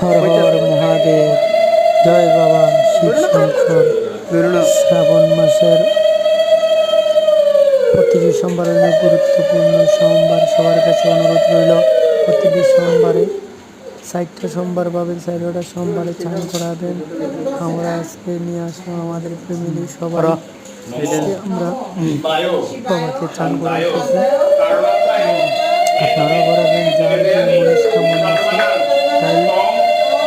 হর হর মহাদেব, জয় বাবা শিব শঙ্কর। শ্রাবণ মাসের প্রতিটি সোমবার অনেক গুরুত্বপূর্ণ সোমবার। সবার কাছে অনুরোধ রইল প্রতিটি সোমবারে 4টা সোমবার পাবেন, 4টা সোমবারে চান করাবেন। আমরা আজকে নিয়ে আসবো আমাদের ফ্যামিলি সবাই, আমরা বাবাকে চান করাতেছি। আপনারা করাবেন, যার যে মনস্কামনা আছে তাই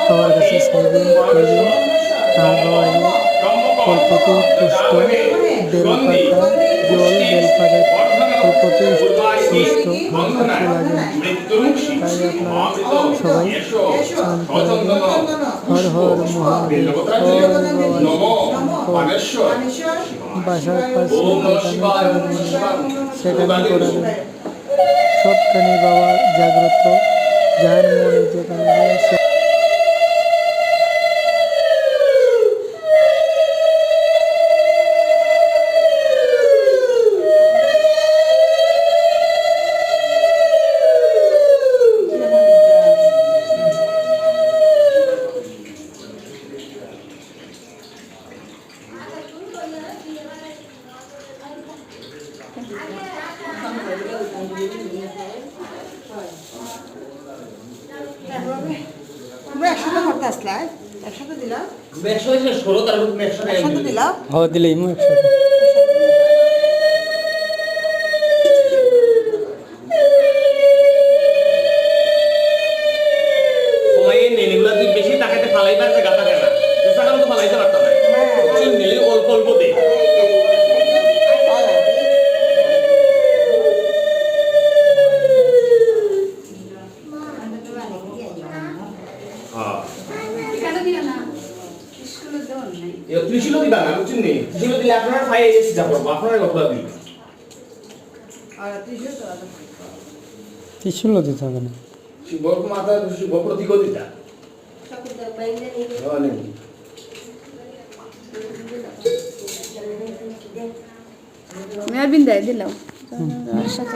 বাবার কাছে চাইবেন, করবেন। আর বাবাকে কল্পতে পুষ্ট বেলপাতা, জল বেলপাতা, কল্পতে পুষ্ট হালকা লাগেন। তাই আপনারা সবাই চান করাবেন। হর হর মহাদেব, বাসার পাশে সেখানে করাবেন। সবখানে বাবা জাগ্রত, যার মনে যেখানে যায় একসাথে করতে আসলে একসাথে দিলাম, একসাথে দিলাম, দিলেই একসাথে। বেশি তাকাতে ফালাইবার যে গাতা কেনা তো ফালাইতে পারতাম না, অল্প অল্প দে। ত্রিশূল দিবা না, বুঝছেন নি? ত্রিশূল দিলে আপনারা ফাই এসে যাব, আপনারা কথা দিন। ত্রিশূল দিতে হবে না, শিবর মাথা শিব প্রতীক দিতা মেয়ার বিন্দায় দিলাম সাথে